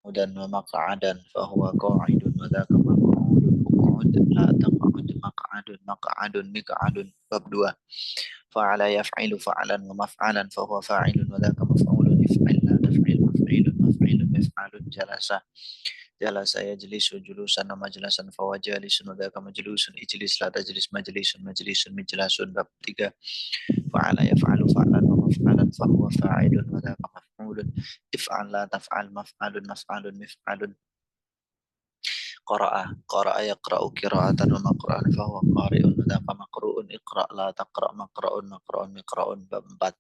مقعودا ومقعدا فهو قاعد وذاك مقعود اقعد لا تقعد مقعد مقعد مقعد bab 2 فعل يفعل فعلا ومفعلا فهو فاعل وذاك مفعول افعل لا تفعل مفعيل مفعيل مفعل جلس جلس يجلس جلوسا ومجلسا فهو جالس وذاك مجلوس اجلس لا تجلس مجلس مجلس مجلس bab 3 فعل يفعل فعلا ومفعلا فهو فاعل وذاك مفعول افعل لا تفعل مفعل مفعل مفعل قرأ يقرأ قراءة ومقرأ فهو قارئ وذاك مقروء اقرأ لا تقرأ مقرأ مقرأ مقرأ bab 4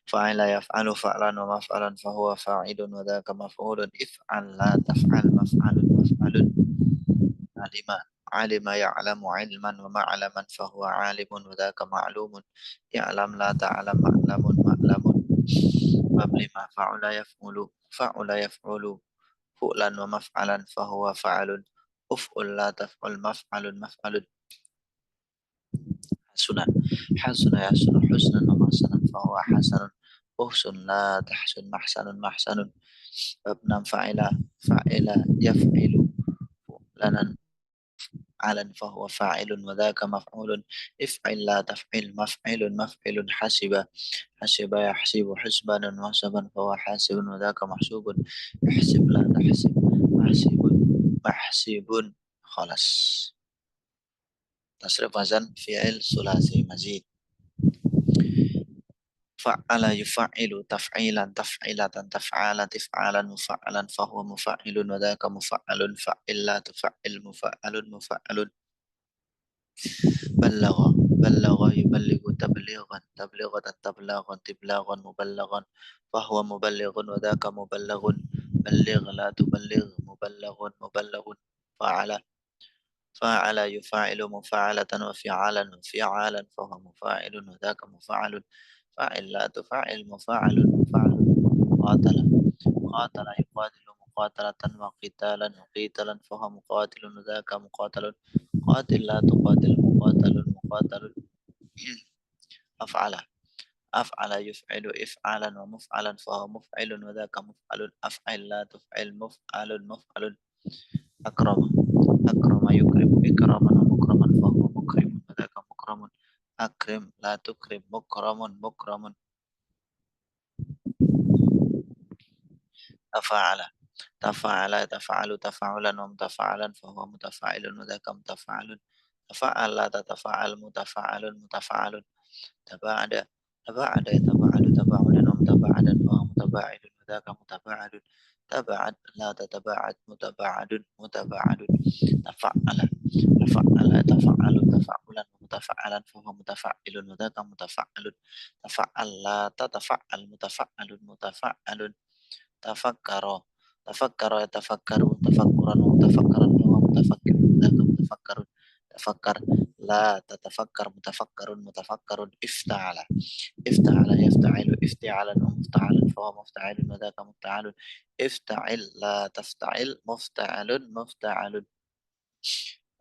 فعل يفعل فعلا ومفعلا فهو فاعل وذاك مفعول افعل لا تفعل مفعل مفعل علم علم يعلم علما ومعلما فهو عالم وذاك معلوم يعلم لا تعلم معلم معلم باب 5 فعل يفعل فعل يفعل فعلا ومفعلا فهو فعل افعل لا تفعل مفعل مفعل حسنا حسن يحسن حسنا ومحسنا فهو حسن أحسن لا تحسن محسن محسن باب 6 فعل يفعل فعلا فعلا فهو فاعل وذاك مفعول افعل لا تفعل مفعل مفعل حسب حسب يحسب حسبانا وحسبا فهو حاسب وذاك محسوب احسب لا تحسب محسب محسب خلاص تصريف وزن فعل ثلاثي مزيد فعل يفعل تفعيلا تفعيلة تفعالا تفعالا مفعلا فهو مفعل وذاك مفعل فعل لا تفعل مفعل مفعل بلغ يبلغ تبليغا تبلغة تبلاغا تبلاغا مبلغا فهو مبلغ وذاك مبلغ بلغ لا تبلغ مبلغ مبلغ فعل فاعل يفاعل مفاعلة وفعالا وفعالا فهو مفاعل وذاك مفاعل فاعل لا تفاعل مفاعل مفاعل قاتل قاتل يقاتل مقاتلة وقتالا وقيتلا فهو مقاتل وذاك مقاتل قاتل لا تقاتل مقاتل مقاتل أفعل أفعل يفعل إفعالا ومفعلا فهو مفعل وذاك مفعل أفعل لا تفعل مفعل مفعل أكرم أكرم يكرم إكراما ومكرما فهو مكرم وذاك مكرم أكرم لا تكرم مكرم مكرم تفاعل تفاعل تفعل تفاعلا ومتفاعلا فهو متفاعل وذاك متفاعل تفاعل لا تتفاعل متفاعل متفاعل تباعد تباعد يتباعد تباعدا ومتباعدا فهو متباعد وذاك متباعد تباعد لا تتباعد متباعد متباعد تفعل تفعل تفعل تفعلا ومتفعلا فهو متفعل وذاك متفعل تفعل لا تتفعل متفعل متفعل تفكر تفكر يتفكر تفكرا ومتفكرا فهو متفكر وذاك متفكر تفكر لا تتفكر متفكر متفكر افتعل افتعل يفتعل افتعالا ومفتعلا فهو مفتعل وذاك مفتعل افتعل لا تفتعل مفتعل مفتعل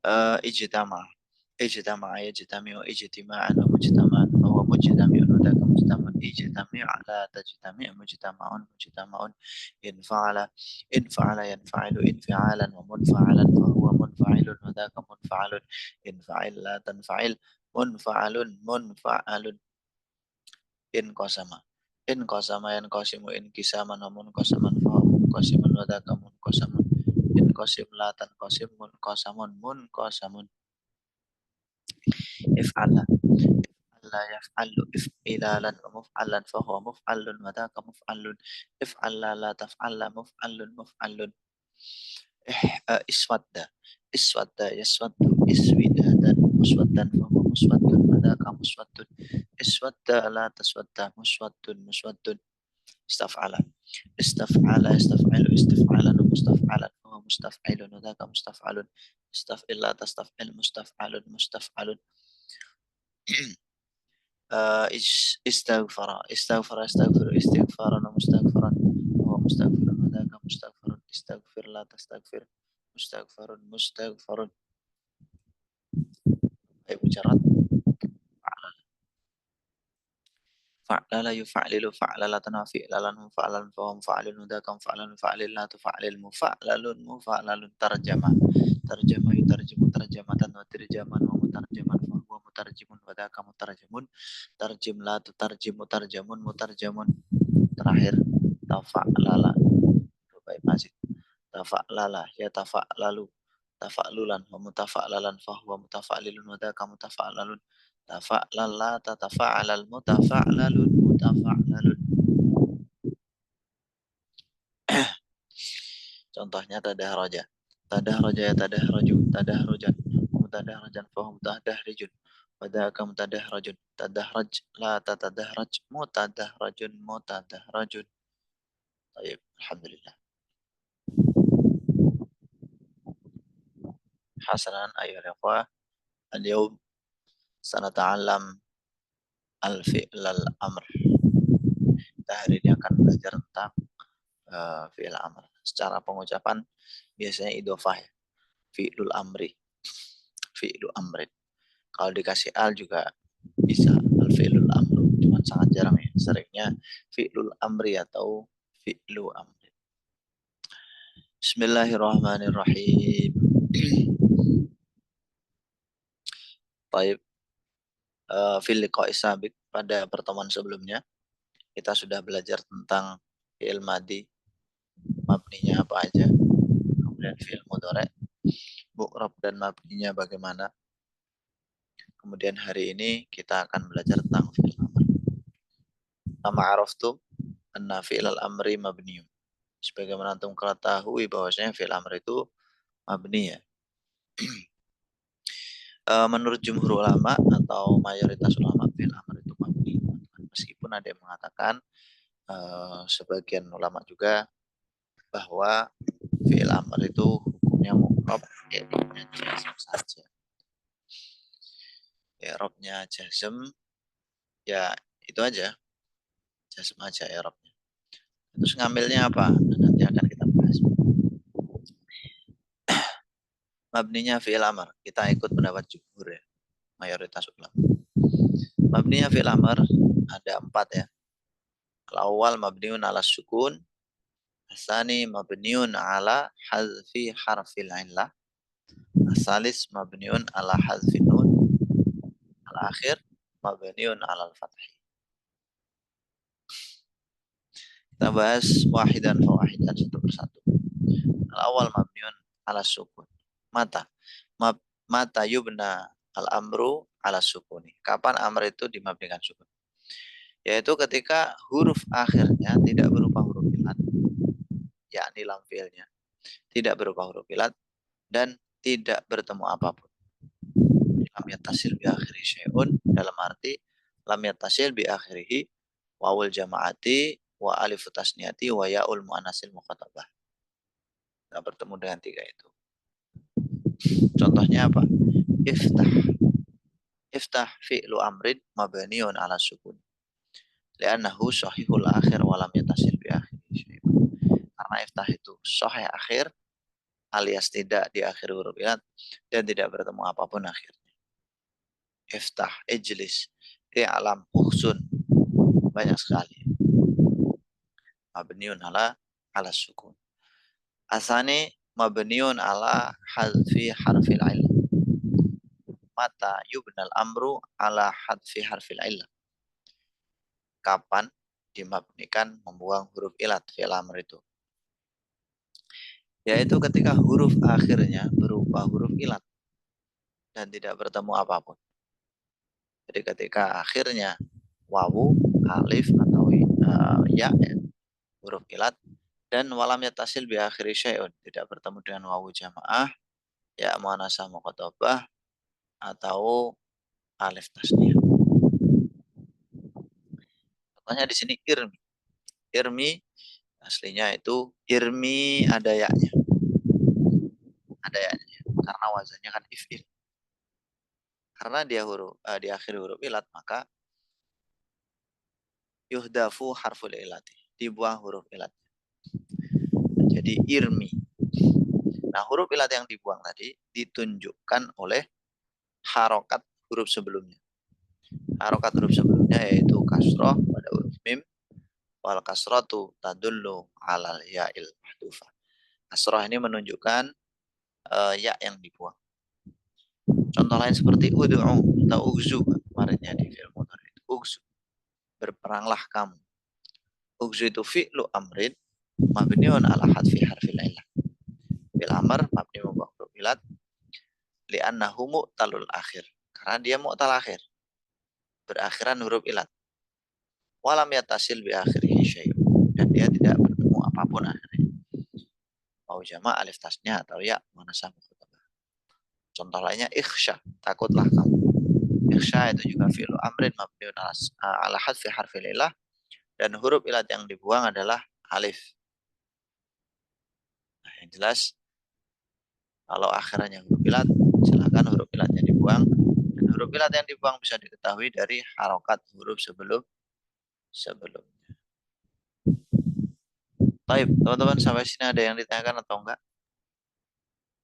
اجتمع اجتمع يجتمع اجتماعا ومجتمعا فهو مجتمع وذاك مجتمع اجتمع لا تجتمع مجتمع مجتمع انفعل انفعل ينفعل انفعالا ومنفعلا فهو منفعل وذاك منفعل انفعل لا تنفعل منفعل منفعل انقسم انقسم ينقسم انقساما ومنقسما فهو منقسم وذاك منقسم انقسم لا تنقسم منقسم منقسم افعل لا يفعل افعلالا ومفعلا فهو مفعل وذاك مفعل افعل لا تفعل مفعل مفعل اسود اسود يسود اسودادا مسودا فهو مسود وذاك مسود اسود لا تسود مسود مسود استفعل استفعل يستفعل استفعالا ومستفعلا فهو مستفعل وذاك مستفعل استفعل لا تستفعل مستفعل مستفعل استغفر استغفر استغفر استغفارا ومستغفرا وهو مستغفر وذاك مستغفر استغفر لا تستغفر مستغفر مستغفر أي مجرد fa'lala yufa'lilu fa'lalatan wa fi'lalan mufa'lan fa hum fa'lun dzakam fa'lan fa'lil la tufa'lil mufa'lalun mufa'lalun tarjama tarjama yutarjimu tarjamatan wa tirjaman wa mutarjaman fa huwa mutarjimun wa dzaka mutarjamun tarjim la tutarjimu tarjamun mutarjamun. Terakhir tafa'lala, baik masih tafa'lala ya tafa'lalu tafa'lulan wa mutafa'lalan fa huwa mutafa'lilun wa dzaka mutafa'lalun tafa'lala tatafa'alal mutafa'lalun mutafa'lalun. Contohnya tadahraja ya tadahraju tadahrujan mutadahrajan fa hum tadahrijun wa dzaka mutadahrajun tadahraj la tatadahraj mutadahrajun mutadahrajun. Baik, alhamdulillah. Hasanan ayyuhal ikhwah, al-yawm sanata'allam al-fi'l al-amr. Kita hari ini akan belajar tentang fi'il amr. Secara pengucapan biasanya idhofah ya. Fi'lul amri. Fi'lu amrin. Kalau dikasih al juga bisa al-fi'lul amru. Cuma sangat jarang ya. Seringnya fi'lul amri atau fi'lu amrin. Bismillahirrahmanirrahim. Baik. Fil liqa'i sabiq, pada pertemuan sebelumnya kita sudah belajar tentang fi'il madi, mabninya apa aja, kemudian fi'il mudhari', mu'rab dan mabninya bagaimana. Kemudian hari ini kita akan belajar tentang fi'il amr. Nama araftum anna fi'il al-amri mabniyun. Sebagaimana antum ketahui bahwasanya fi'il amr itu mabni ya. Menurut jumhur ulama atau mayoritas ulama fi'il amr itu mabni. Meskipun ada yang mengatakan sebagian ulama juga bahwa fi'il amr itu hukumnya mu'rab, i'rabnya jazm saja. I'rabnya jazm, ya itu aja. Jazm aja i'rabnya. Terus ngambilnya apa? Nanti akan kita bahas. Mabninya fi'il amr, kita ikut pendapat jumhur ya, mayoritas ulama. Mabninya fi'il amr ada 4 ya. Al-awwal mabniun ala sukun, asani mabniun ala hadfi harfil illah, asalis mabniun ala hadfi nun, al-akhir mabniun ala al-fathi. Kita bahas wahidan fawahidan satu persatu. Al-awwal mabniun ala sukun. Mata yubna al-amru ala sukuni. Kapan amr itu dimabnikan sukun? Yaitu ketika huruf akhirnya tidak berupa huruf ilat, yakni lam fi'ilnya tidak berupa huruf ilat dan tidak bertemu apapun. Lam yattasil bi akhiri syai'un, dalam arti lam yattasil bi akhirihi wawul jama'ati wa alifu tasniyati wa ya'ul mu'anasil mukhatabah. Tidak bertemu dengan 3 itu. Contohnya apa? Iftah. Iftah fi'lu amrin mabniun ala sukun. Li'annahu sahihul akhir wa lam yattasil bi akhiri syai'un. Karena iftah itu sahih akhir alias tidak di akhir huruf ilat dan tidak bertemu apapun akhirnya. Iftah, ijlis, i'lam, uhsun, banyak sekali. Mabniun ala sukun. Asani mabniun ala hadfi harfil illah. Mata yubnal amru ala hadfi harfil illah. Kapan dimabnikan membuang huruf ilat fi'il amr itu? Yaitu ketika huruf akhirnya berupa huruf ilat dan tidak bertemu apapun. Jadi ketika akhirnya wawu, alif atau ya, huruf ilat, dan walam yattasil bi akhiri syai'un, tidak bertemu dengan wawu jamaah, ya muannasah mukhatabah atau alif tasniyah. Contohnya di sini irmi. Irmi aslinya itu irmi ada ya-nya. Ada ya-nya karena wazannya kan if'il. Karena dia di akhir huruf ilat, maka yuhdafu harful ilati, dibuang huruf ilat. Jadi irmi. Nah, huruf ilat yang dibuang tadi ditunjukkan oleh harokat huruf sebelumnya. harokat huruf sebelumnya yaitu kasroh pada huruf mim. Wal kasratu tadullu alal ya'il mahdufah. Kasroh ini menunjukkan ya yang dibuang. Contoh lain seperti ud'u atau ugzu kemarinnya di fi'il mudhari itu ugzu, berperanglah kamu. Ugzu itu fi'lu amrin mabniun ala hadfi harfil illah. Fi'il amr mabni mubah ilat li'annahu mu'talul akhir. Karena dia mu'tal akhir. Berakhiran huruf ilat. Walam yatasil bi akhirihi syai'un. Dan dia tidak bertemu apapun akhirnya. Mau jama' alif tasnya atau ya manasah mukhatabah. Contoh lainnya ikhsha, takutlah kamu. Ikhsha itu juga fi'lu amrin mabniun ala hadfi harfil ilah. Dan huruf ilat yang dibuang adalah alif. Nah, yang jelas kalau akhirannya huruf ilat, silakan huruf ilatnya dibuang. Dan huruf ilat yang dibuang bisa diketahui dari harokat huruf sebelumnya. Baik, teman-teman sampai sini ada yang ditanyakan atau enggak?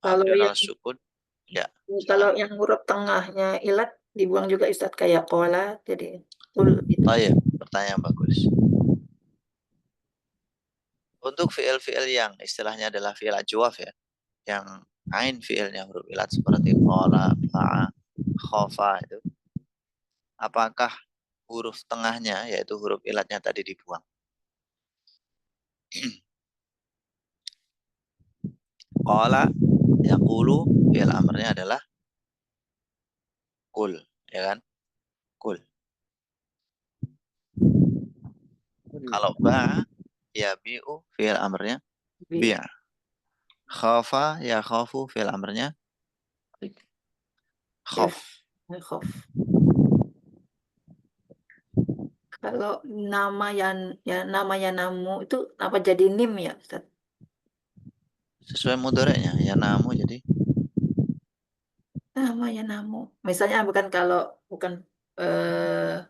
Kalau yang sukun. Ya. Kalau yang huruf tengahnya ilat dibuang juga Ustadz kayak kola, jadi kul gitu. Baik, pertanyaan bagus. Untuk fi'il-fi'il yang istilahnya adalah fi'il ajwaf ya, yang ain fi'ilnya huruf ilat seperti qala, ba'a, khofa itu, apakah huruf tengahnya yaitu huruf ilatnya tadi dibuang? Qala yaqulu fi'il amrnya adalah kul, ya kan? Kul. Kalau ba'a ya bi'u fi'il amrnya bi'. Khafa ya khafu fi'il amrnya khaf. Khof. Kalau nama ya namu itu apa jadi nim ya Ustadz? Sesuai mudhari'nya ya namu jadi Nama ya namu. Misalnya bukan eh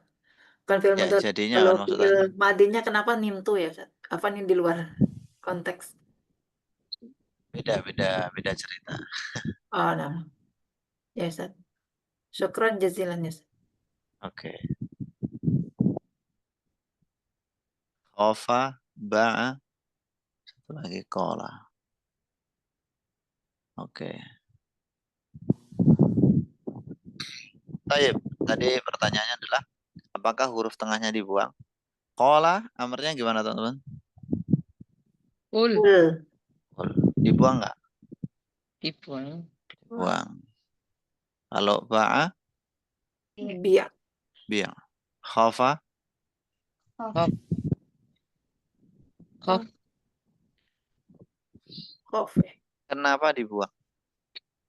bukan fi'il ya mudhari. jadinya Kalau kan fi'il maksudnya. madinya kenapa nim tuh ya Ustadz? Apa nih di luar konteks? Beda cerita. Oh, nama. Ya Ustadz. Syukron jazilan ya Ustadz. Oke. Khafa ba'a satu lagi qala. Oke. Baik, tadi pertanyaannya adalah apakah huruf tengahnya dibuang? Qala amarnya gimana teman-teman? Kul. Dibuang nggak? Dibuang. Buang. Kalau ba'a Biak. biang. Khafa Khof. Khof. Khof ya. kenapa dibuang?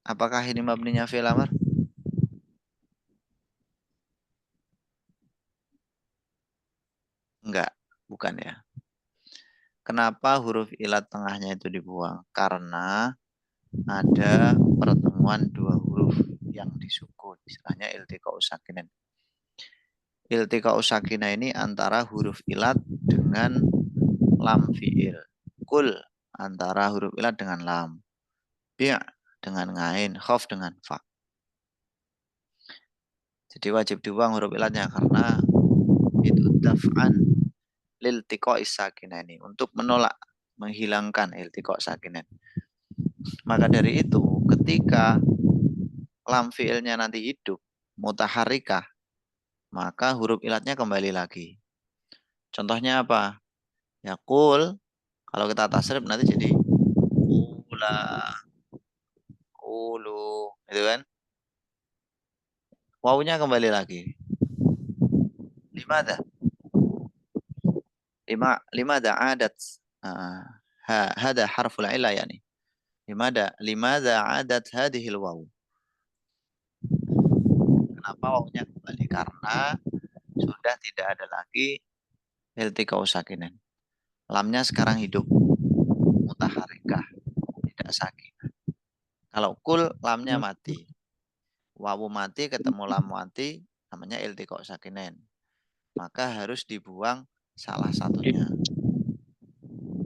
Apakah ini mabninya fi'il amr? Enggak, bukan ya. Kenapa huruf ilat tengahnya itu dibuang? Karena ada pertemuan dua huruf yang disukun. Istilahnya iltiqa'u sakinin. Iltiqa'u sakinah ini antara huruf ilat dengan lam fi'il. Kul antara huruf ilat dengan lam. Bi' dengan ngain. Khaf dengan fa. Jadi wajib dibuang huruf ilatnya karena itu daf'an liltiqa'is sakinah ini. Untuk menolak, menghilangkan iltiqa' sakinah. Maka dari itu ketika lam fi'ilnya nanti hidup, mutaharikah, maka huruf ilatnya kembali lagi. Contohnya apa? Ya kul, kalau kita tasrif nanti jadi ula, ulu, itu kan? Wawunya kembali lagi. Limada? Limada adat. Hada harful illa yani. Limada adat hadhil waw. Kenapa wawunya kembali? Karena sudah tidak ada lagi iltiqa'u sakinin. Lamnya sekarang hidup mutaharikah, tidak sakinah. Kalau kul lamnya mati. Wawu mati ketemu lam mati namanya iltiqa' sakinin. Maka harus dibuang salah satunya.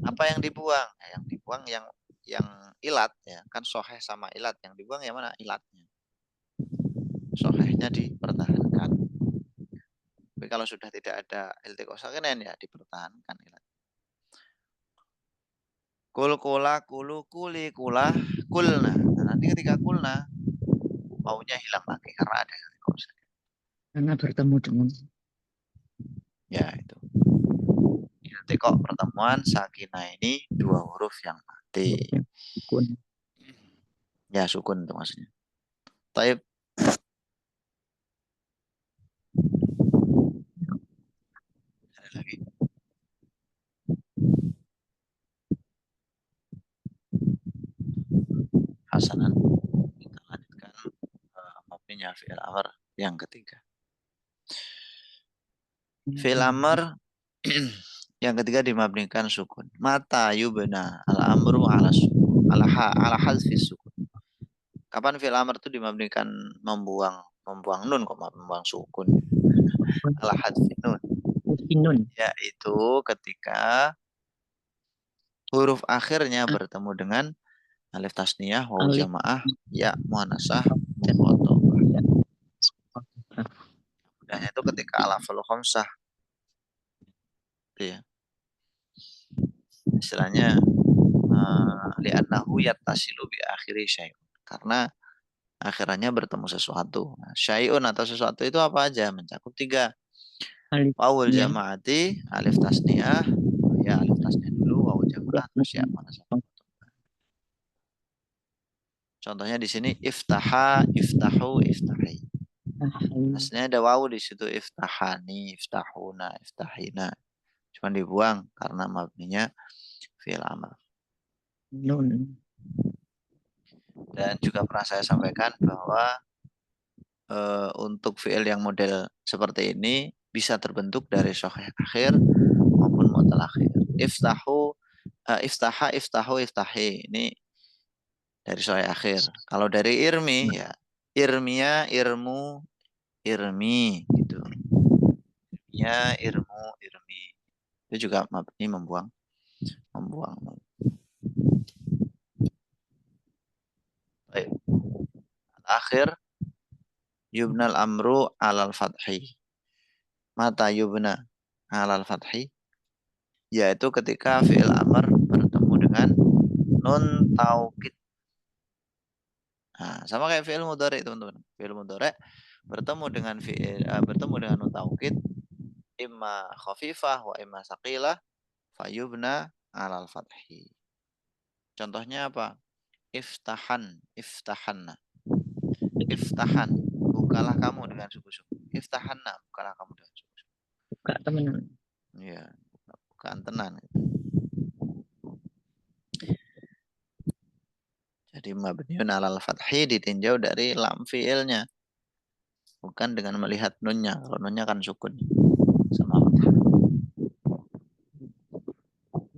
Apa yang dibuang? Yang dibuang yang ilat ya, kan soheh sama ilat. Yang dibuang yang mana? Ilatnya. Sohehnya dipertahankan. Tapi kalau sudah tidak ada iltiqo sakinain ya dipertahankan ilat. Kul kula kulu kuli kula kulna. Nah, nanti ketika kulna wawunya hilang lagi karena ada iltiqo sakin. Karena bertemu dengan Ya itu. Iltiqo pertemuan sakinah ini dua huruf yang mati. sukun. Ya sukun itu maksudnya. Taib. Ada lagi. Hasanan. Kita lanjutkan mabninya fi'il amr yang ketiga. Fi'il amr yang ketiga dimabnikan sukun. Mata yubna al-amru ala sukun. Ala hazfi sukun. Kapan fi'il amr itu dimabnikan membuang nun kok membuang sukun. Ala hazfi nun. Nun. Yaitu ketika huruf akhirnya bertemu dengan alif tasniyah, wawu Alif. jamaah, ya muannasah, mukhatabah. Mudahnya itu ketika alaful khamsah. Itu ya. Istilahnya li'annahu yattasilu bi akhiri syai'un. Karena akhirannya bertemu sesuatu. Nah, syai'un atau sesuatu itu apa aja? Mencakup tiga. Alif. Wawul jamaati, alif tasniyah, ya alif tasniyah dulu, wawu jamaah, terus ya muannasah. Contohnya di sini iftaha, iftahu, iftahi. Aslinya ada wawu di situ, iftahani, iftahuna, iftahina. Cuma dibuang karena mabninya fi'il amr. Nun. Dan juga pernah saya sampaikan bahwa untuk fi'il yang model seperti ini bisa terbentuk dari sahih akhir maupun mu'tal akhir. Iftahu, iftaha, iftahu, iftahi. Ini dari sahih akhir. Kalau dari irmi ya irmiya, irmu, irmi gitu. Ya, irmu, irmi. Itu juga mabni membuang. Baik. Akhir yubnal amru alal fathi. Mata yubna alal fathi? Yaitu ketika fi'il amr bertemu dengan nun taukid. Nah, sama kayak fi'il mudhari teman-teman. Fi'il mudhari bertemu dengan nun taukid imma khafifah wa imma saqilah fayubna alal fathi. Contohnya apa? Iftahan, iftahanna. Iftahan, bukalah kamu dengan sungguh-sungguh. Iftahanna, bukalah kamu dengan sungguh-sungguh. Buka teman. Iya, bukaan tenan. Jadi mabniun alal fathi ditinjau dari lam fi'ilnya. Bukan dengan melihat nunnya. Kalau nunnya kan sukun. Sama fathah.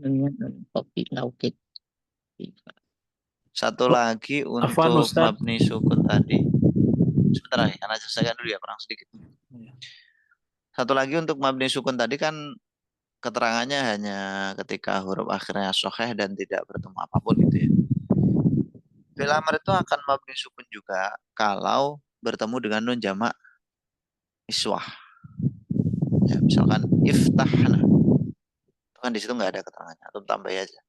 Nunnya kopi laukit. Satu lagi Afwan, untuk Ustaz. mabni sukun tadi. Sebentar ya, karena selesaikan dulu ya, kurang sedikit. Satu lagi untuk mabni sukun tadi kan keterangannya hanya ketika huruf akhirnya sahih dan tidak bertemu apapun gitu ya. Fi'il amr itu akan mabni sukun juga kalau bertemu dengan nun jamak iswah. Ya, misalkan iftahna. Itu kan di situ nggak ada keterangannya atau tambah aja.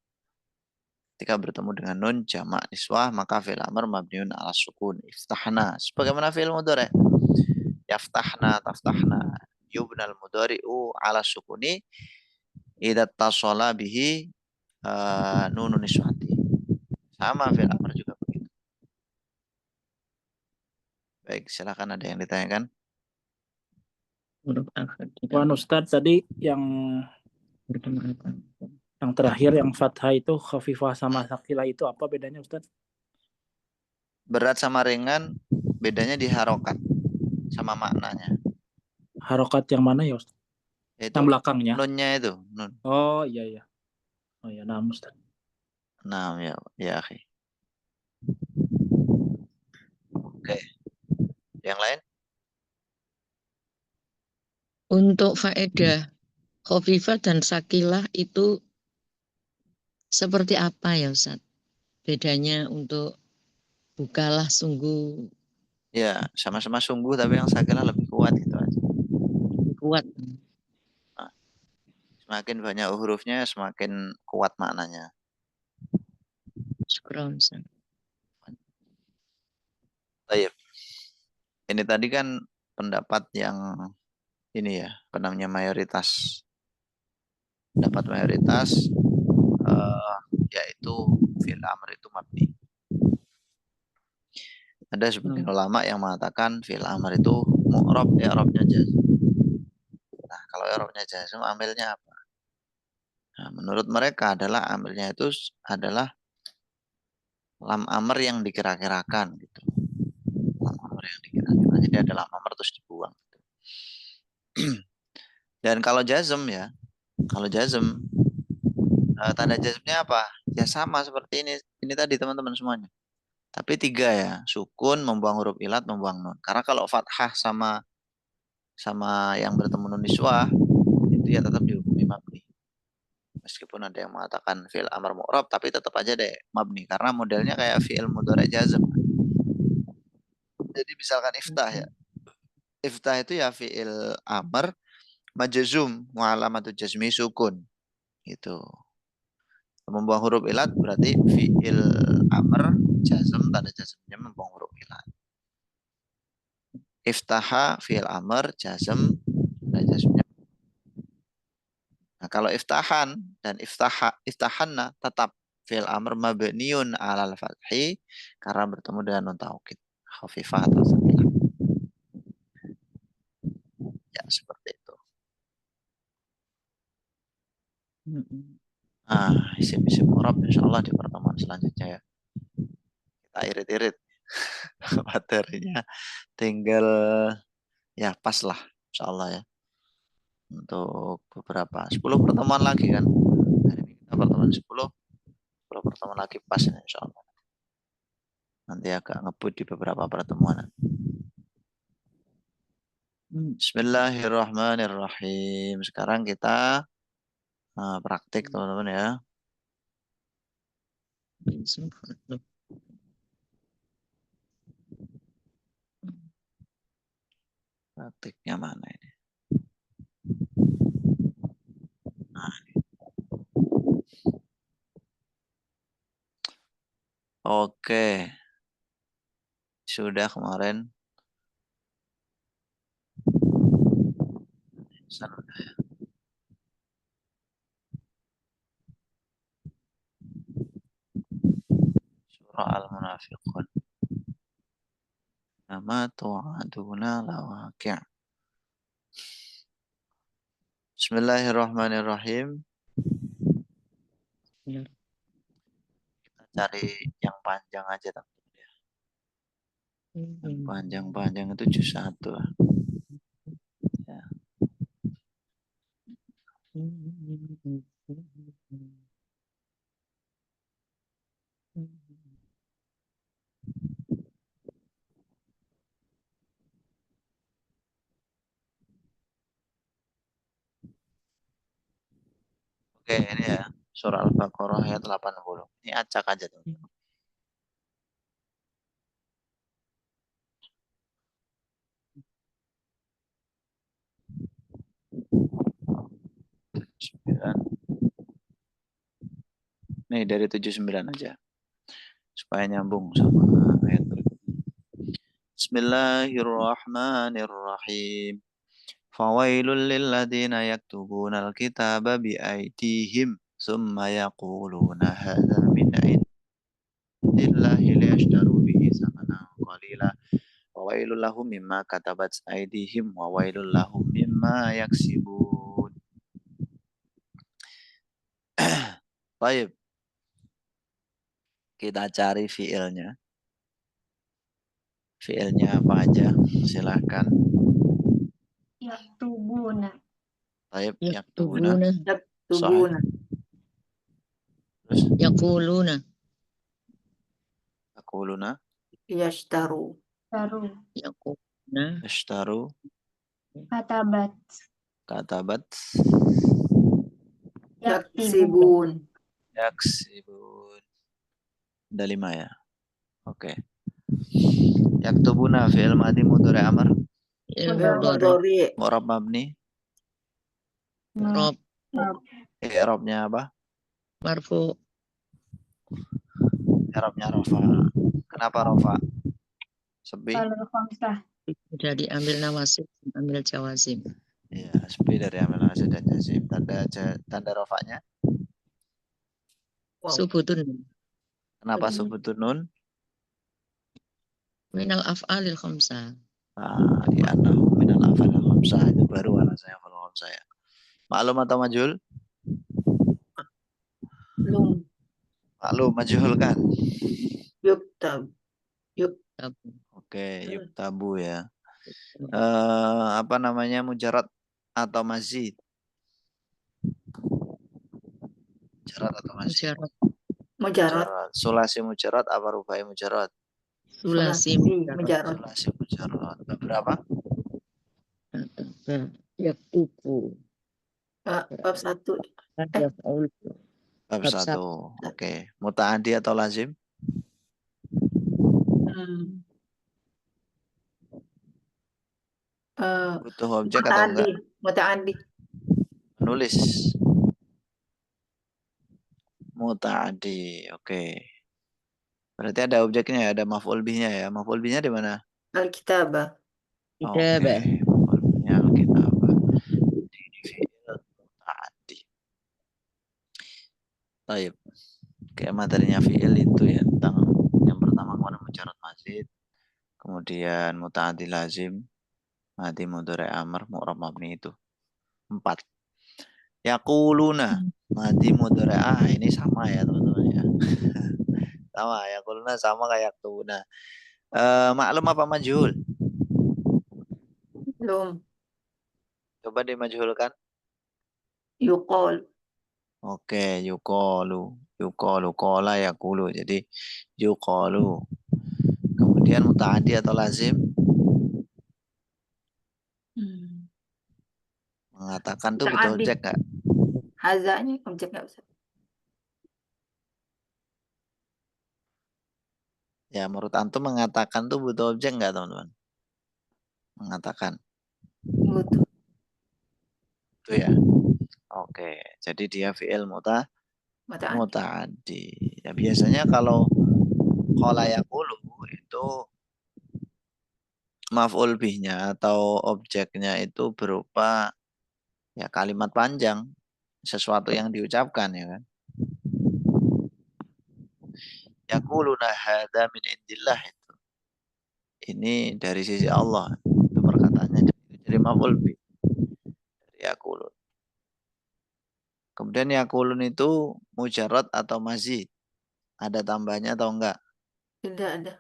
Ketika bertemu dengan nun jamak iswah maka fi'il amr mabniun ala sukun. Iftahna. Sebagaimana fi'il mudhari. Yaftahna, taftahna. Yubnal mudhari'u ala sukuni idza tasala bihi nunun niswati. Sama fi'il amr juga begitu. Baik, silakan ada yang ditanyakan. Huruf akhir. Wan Ustaz, tadi yang Bertemu apa? terakhir yang fathah itu khafifah sama sakilah itu apa bedanya Ustaz? Berat sama ringan bedanya di harokat sama maknanya. Harokat yang mana ya Ustaz? Yaitu Yang belakangnya. nunnya itu, nun. Oh iya iya. Oh iya, nah Ustaz. Nah, ya, akhi. Oke. Yang lain? Untuk faedah khafifah dan sakilah itu seperti apa ya Ustaz? Bedanya untuk bukalah sungguh. Ya, sama-sama sungguh tapi yang sakilah lebih kuat gitu aja. kuat. Semakin banyak hurufnya, semakin kuat maknanya. Syukron, Ustaz. Baik. Ini tadi kan pendapat yang ini ya, apa namanya, mayoritas. Pendapat mayoritas yaitu fi'il amr itu mabni. Ada sebagian ulama yang mengatakan fi'il amr itu mu'rab, i'rabnya jazm. Nah, kalau i'rabnya jazm, amilnya apa? Nah, menurut mereka adalah amilnya itu adalah lam amr yang dikira-kirakan gitu. Lam amr yang dikira-kirakan. Jadi ada lam amr terus dibuang. Dan kalau jazm ya, kalau jazm tanda jazmnya apa? Ya sama seperti ini tadi teman-teman semuanya. Tapi 3 ya, sukun, membuang huruf ilat, membuang nun. Karena kalau fathah sama yang bertemu nun niswah itu ya tetap dihukumi mabni. Meskipun ada yang mengatakan fi'il amr mu'rab, tapi tetap aja deh mabni karena modelnya kayak fi'il mudhari jazm. Jadi misalkan iftah ya. Iftah itu ya fi'il amr majzum wa alamatu jazmi sukun. Gitu. Membuang huruf ilat berarti fi'il amr jazm, tanda jazmnya membuang huruf ilat. Iftaha fi'il amr jazm, tanda jazmnya. Nah, kalau iftahan dan iftahanna tetap fi'il amr mabniun 'alal fathi karena bertemu dengan nun taukid khafifah atau sakilah. Ya, seperti itu. Nah, isim-isim mu'rab insyaallah di pertemuan selanjutnya ya. Kita irit-irit materinya, tinggal ya pas lah insyaallah ya. Untuk beberapa 10 pertemuan lagi kan. Hari ini kita pertemuan 10 pertemuan lagi pas ini insyaallah. Nanti agak ngebut di beberapa pertemuan. Bismillahirrahmanirrahim. Sekarang kita praktik teman-teman ya. Praktiknya mana ini? Nah, ini. Oke. Sudah kemarin. Sudah ya. Surah Al-Munafiqun. Nama tu'aduna lawaqi'. Bismillahirrahmanirrahim. Kita cari yang panjang aja teman-teman ya. Yang panjang-panjang itu juz 1. Ya. Oke, ini ya. Surah Al-Baqarah ayat 80. Ini acak aja teman-teman. Nih dari 79 aja. Supaya nyambung sama ayat berikutnya. Bismillahirrahmanirrahim. Fawailul lilladzina yaktubunal kitaba biaydihim thumma yaquluna hadza min indillahi liyashtaru bihi samanan qalila. Fawailul lahum mimma katabat aydihim wa wailul lahum mimma yaksibun. Baik. Kita cari fiilnya. Fiilnya apa aja? Silakan. Yaktubuna. Baik, Yaktubuna. Yaktubuna. Terus Yaquluna. yaquluna. Yashtaru. Taru. Yaquluna. Yashtaru. Katabat. Katabat. Yaksibun. Yaksibun. Ada 5 ya. Oke. Yaktubuna fi'il madhi mudhari amr. Mudhari. Mudhari. Mu'rab mabni. Rob. I'rabnya apa? Marfu. I'rabnya rafa. Kenapa rafa? Sepi? Kalau khamsah. Sudah diambil nawasib, ambil jawazim. Ya, sepi dari amil nasib dan jazim. Tanda rafanya? Wow. Subutun. Kenapa Subutun. subutun nun? Minal af'alil khamsah. Di anahu minal afal khamsah. Itu baru anak saya kalau saya. Maklum atau majhul? Belum. Maklum, majhul kan? Yuktab. Yuk. Oke, yuktabu ya. Apa namanya, mujarad atau mazid? Mujarad atau mazid? Mujarad. Mujarad. Sulasi mujarad apa rubai mujarad? Sulasi Mujarad. Sulasi mujarad. Berapa? Yaktubu. Bab 1. Yaf'ul. Bab Bab 1. Oke. Muta'addi atau lazim? Butuh objek atau enggak? Muta'addi. Menulis. Muta'addi. Oke. Berarti ada objeknya ya, ada maf'ul bihnya ya. Maf'ul bihnya di mana? Al-kitabah. Kitabah. Maf'ul bihnya al-kitabah. Di fi'il muta'addi. Baik. Kayak materinya fi'il itu ya, tentang yang pertama kemarin mujarad mazid, kemudian muta'addi lazim, madi mudhari amr, mu'rab mabni itu. 4. Yaquluna, madi mudhari ini sama ya teman-teman ya. Sama, yaquluna sama kayak yaktubuna. Maklum apa majhul? Belum. Coba dimajhulkan. Yuqal. Oke, yuqalu. Yuqalu qala yaqulu. Jadi yuqalu. Kemudian muta'addi atau lazim? Mengatakan tuh butuh Muta'addi. objek nggak? Hazanya objek nggak usah. Ya, menurut antum mengatakan tuh butuh objek nggak, teman-teman? Mengatakan. Butuh. Itu ya. Oke, jadi dia fi'il muta'addi. Ya, biasanya kalau qala yaqulu itu maf'ul bihnya atau objeknya itu berupa ya kalimat panjang, sesuatu yang diucapkan ya kan. Yaquluna hadza min indillah itu. Ini dari sisi Allah. Itu perkataannya jadi maf'ul bih dari yaqulun. Kemudian yaqulun itu mujarad atau mazid? Ada tambahnya atau enggak? Tidak ada.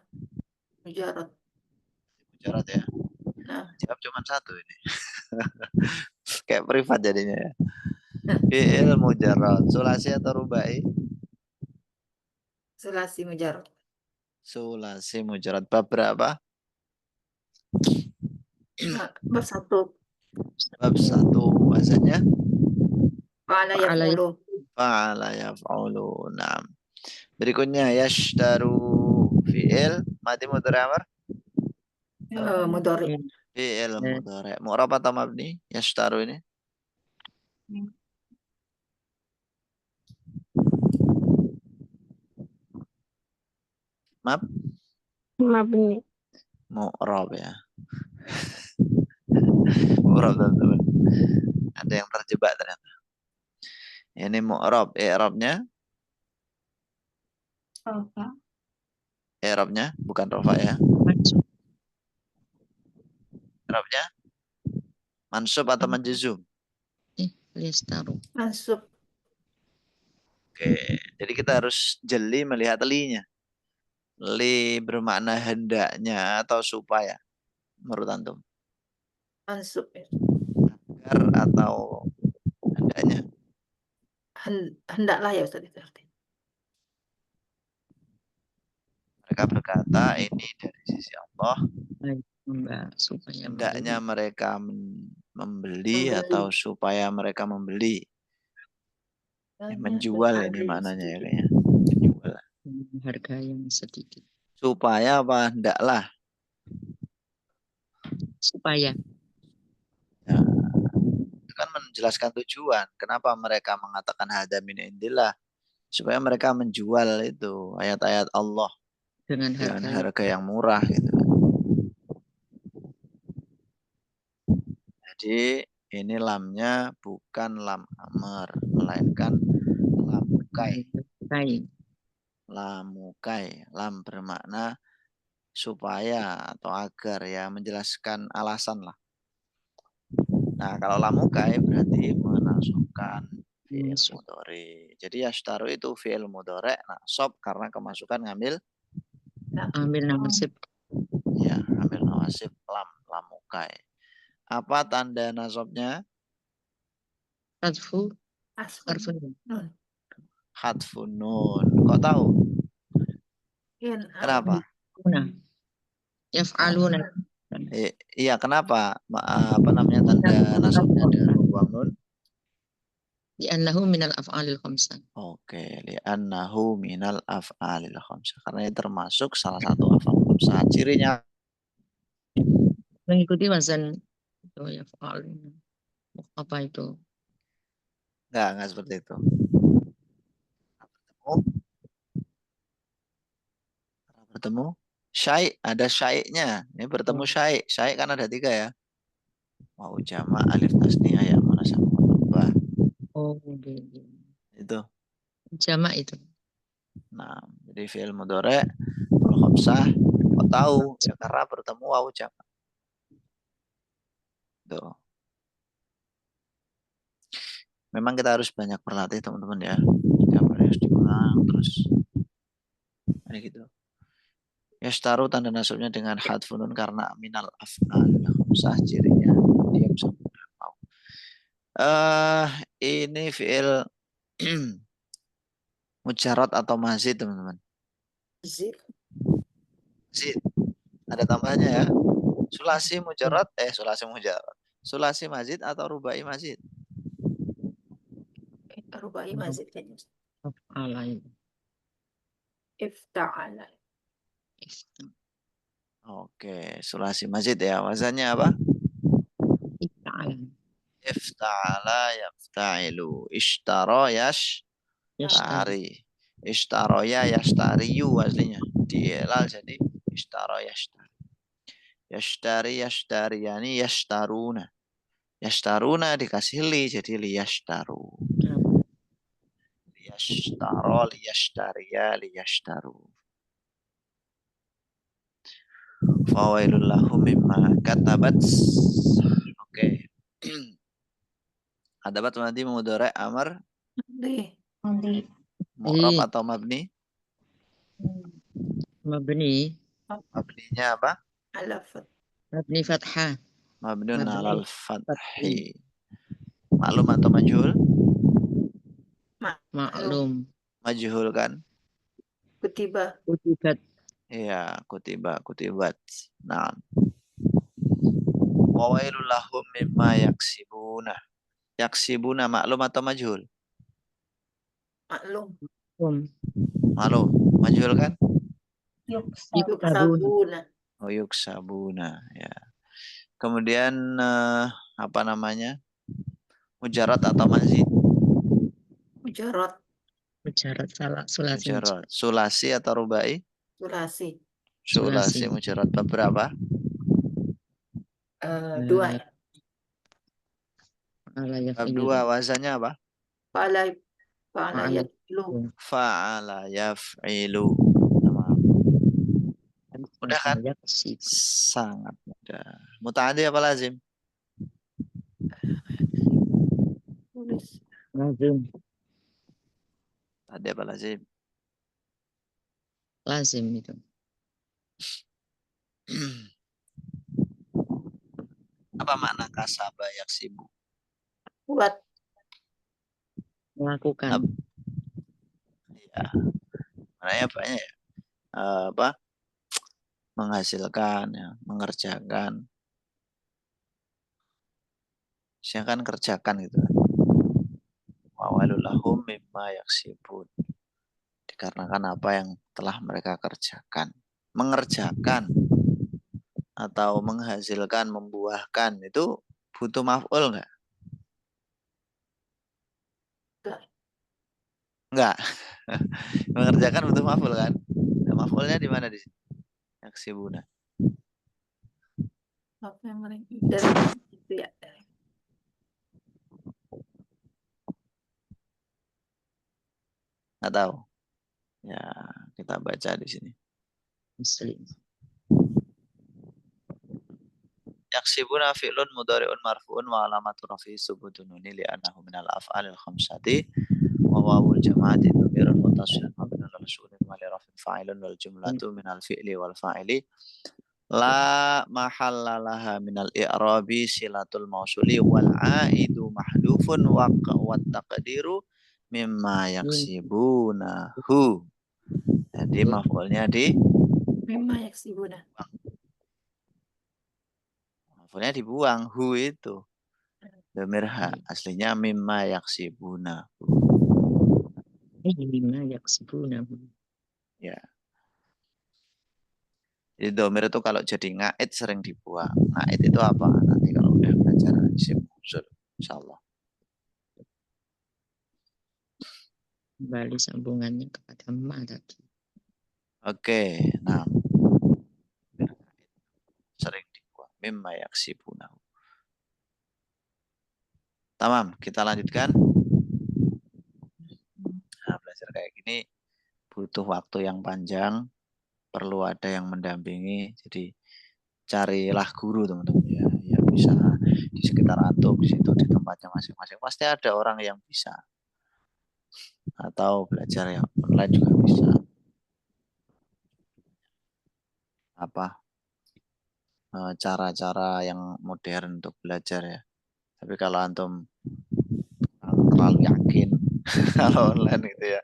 Mujarad. Mujarad ya. Nah. Jawab cuma satu ini. Kayak privat jadinya ya. Fi'il mujarad. Sulasi atau rubai? Sulasi mujarad. Sulasi mujarad. Bab berapa? Bab 1. Bab 1. Bahasanya? Fa'ala yaf'ulu. Fa'ala yaf'ulu. Naam. Berikutnya yashtaru fi'il madi mudhari amr? Mudhari. Fi'il mudhari. Mu'rab atau mabni? Yashtaru ini? Mabni. Mu'rab ya. Mu'rab teman-teman. Ada yang terjebak ternyata. Ini mu'rab. I'rabnya? Rofa. I'rabnya bukan rofa ya. I'rabnya mansub atau manjuzum? Listaru. Mansub. Oke, jadi kita harus jeli melihat linya. Li bermakna hendaknya atau supaya menurut antum? Mansub. Agar atau hendaknya? Hendaklah ya Ustaz itu artinya. Mereka berkata ini dari sisi Allah. Supaya Hendaknya mereka membeli atau supaya mereka membeli. Menjual ini maknanya ya kayaknya. Menjual. Harga yang sedikit. Supaya apa? Hendaklah. Supaya. Ya, itu kan menjelaskan tujuan. Kenapa mereka mengatakan hada min indillah? Supaya mereka menjual itu ayat-ayat Allah Dengan dengan harga harga yang murah gitu. Jadi ini lamnya bukan lam amr, melainkan lam mukai. kain. Lamukai, lam bermakna supaya atau agar ya, menjelaskan alasan lah. Nah kalau lamukai berarti menasabkan fi'il Masuk. mudhari. Jadi yashtaru itu fi'il mudhari nasab karena kemasukan ngambil Ambil nasib. ya, ngambil nawasib lamukai. Apa tanda nasabnya? Hadfu. Asfun. Harfun. Hadfun nun. Kok tahu? Kenapa? Kuna. Yaf'aluna. Iya, kenapa? Apa namanya tanda nasabnya dengan membuang nun? Li'annahu minal af'alil khamsah. Oke, li'annahu minal af'alil khamsah. Karena ini termasuk salah satu af'al khamsah. Cirinya Mengikuti wazan itu yaf'aluna. Apa itu? enggak seperti itu. Bertemu syai', ada syai'-nya. Ini bertemu syai'. Syai' kan ada 3 ya. Mau jama' alif tasniyah ya mana sama tambah. Oh, gitu. Itu. Jamak itu. Nah, jadi fi'il mudhari' al khamsah. Kok tahu? Ya karena bertemu wawu jama'. Tuh. Memang kita harus banyak berlatih teman-teman ya. Setiap hari harus diulang terus. Ini gitu. Yashtaru tanda nasabnya dengan hadfunun karena minal af'al khamsah, cirinya diam sampai mau. Ini fi'il mujarrad atau mazid teman-teman. Zid. Mazid. Ada tambahnya ya. Sulasi mujarrad, sulasi mujarrad. Sulasi mazid atau rubai mazid? Rubai mazid kayaknya. Af'ala itu. Ifta'ala. Oke, sulasi mazid ya. Wazannya apa? Ifta'ala. Ifta'ala yafta'ilu. Ishtara yashtari. Ishtara yashtariyu aslinya. Dielal jadi ishtara yashtari. Yashtari yashtariyani yashtaruna. Yashtaruna dikasih li jadi liyashtaru. Liyashtara liyashtariya liyashtaru. Fawailul lahum mimma katabat. Oke. Adabat nanti mudhari amr mu'rab atau mabni? Mabni. Mabninya apa? Alafat. Mabni fathah. Mabniun Mabni. alal fathi. Maklum atau majhul? Maklum. Majhul kan? Kutiba. Kutibat. Iya, kutibat. Nah. Wawailul lahum mimma yaksibuna. Yaksibuna maklum atau majhul? Maklum. Maklum. Majhul kan? Yuksabuna. Oh, yuksabuna ya. Kemudian apa namanya? Mujarrad atau mazid? Mujarrad. Mujarrad salah. Sulasi. Mujarrad. Sulasi atau rubai? Sulasi. Sulasi mujarrad berapa? 2. Bab 2 wazannya apa? Fa'ala yaf'ilu. Fa'ala yaf'ilu. Mudah kan? Sangat mudah. Muta'addi apa lazim? Lazim. Tadi apa lazim? Lazim itu. Apa makna kasaba yaksibu? Buat. Melakukan. Ya. Maknanya banyak ya. Apa? Menghasilkan ya, mengerjakan. Silakan kerjakan gitu. Wawalul lahum mimma yaksibun. Dikarenakan apa yang telah mereka kerjakan. Mengerjakan atau menghasilkan, membuahkan itu butuh maf'ul enggak? Enggak. Mengerjakan butuh maf'ul kan? Nah, maf'ulnya di mana di sini? Yaksibuna. Apa yang dari itu ya? Nggak tahu. Ya, kita baca di sini. Muslim. Yaksibuna fi'lun mudhari'un marfu'un wa alamatu rafi'i subutun nuni li'annahu minal af'alil khamsati wa wawul jama'ati dhamirun muttasilun mabniun 'ala sukuni wa li raf'in fa'ilun wal jumlatu minal fi'li wal fa'ili la mahalla laha minal i'rabi silatul mausuli wal 'aidu mahdufun wa taqdiru mimma yaksibunahu. Jadi maf'ulnya Memang yaksibuna. maf'ulnya dibuang, hu itu. Dhamir ha, aslinya mimma yaksibuna. Lima yaksibuna. Ya. Jadi dhamir itu kalau jadi ngait sering dibuang. Ngait itu apa? Nanti kalau udah belajar isim mausul, insyaallah. Kembali sambungannya kepada ma tadi. Oke, nah. Sering dibuang. Mimma yaksibuna. Tamam, kita lanjutkan. Nah, belajar kayak gini butuh waktu yang panjang, perlu ada yang mendampingi. Jadi carilah guru teman-teman ya, yang bisa di sekitar antum di situ di tempatnya masing-masing. Pasti ada orang yang bisa. Atau belajar yang online juga bisa. Apa? Cara-cara yang modern untuk belajar ya. Tapi kalau antum terlalu yakin kalau online gitu ya,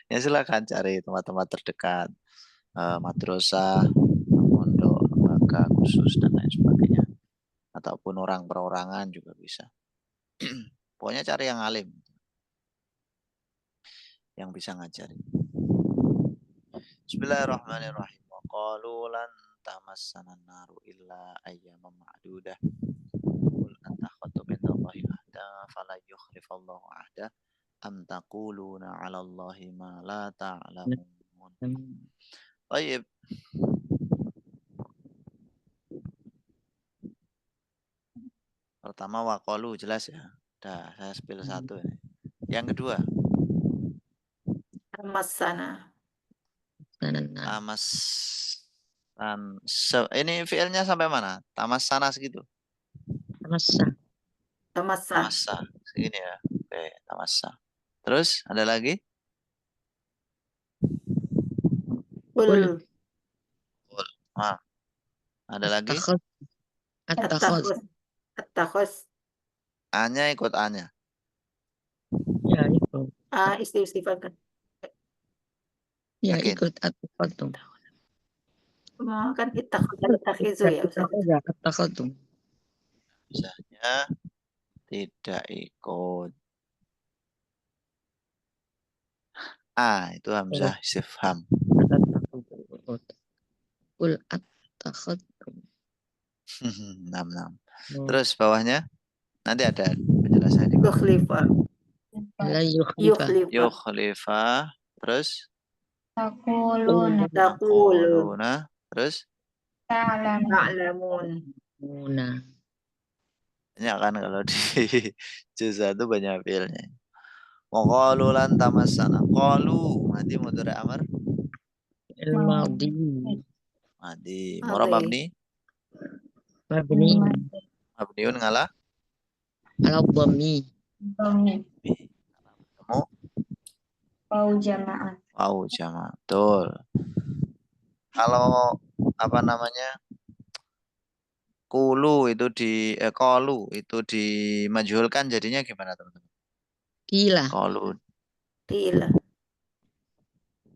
ya silakan cari tempat-tempat terdekat, madrasah, pondok, lembaga khusus dan lain sebagainya, ataupun orang perorangan juga bisa. Pokoknya cari yang alim, yang bisa ngajari. Bismillahirrahmanirrahim. Wa qalu lan tamassana naru illa ayyaman ma'dudah. Qul attakhadtum minallahi ahda fala yukhlifallahu ahda am taquluna 'alallahi ma la ta'lamun. Baik. Pertama waqalu jelas ya. Dah, saya spill satu ini. Yang kedua, Masana. tamas ini fiilnya sampai mana? Tamas sana segitu. Tamassa. Tamasa. Tamasa segini ya. Oke, tamasa. Terus ada lagi? Kul. Ah, ada lagi? Attakhadh. Attakhos. A-nya ikut A-nya. Ya ikut. Istighfar kan. Ya Yakin? ikut attakhadtum. Kan ittakhizu ya Ustaz. Attakhadtum. Misalnya tidak ikut. A itu hamzah istifham. Qul attakhadtum. 6. Terus bawahnya nanti ada penjelasan. Yukhlifa. La yukhlifa. Yukhlifa. Terus Taquluna taquluna. Terus Ta'lamun. Muna. banyak kan kalau di juz 1 banyak fiilnya. Wa qalu lan tamassana. Qalu mati mudhari amr. Al-madi. Madi. Murab mabni. Mabni. Mabniun ngalah. Ala dhammi. Kamu Wau jamaah. wow jama. Betul. Kalau apa namanya? Kulu itu qalu itu dimajhulkan jadinya gimana teman-teman? Kila. Qalu. Qila.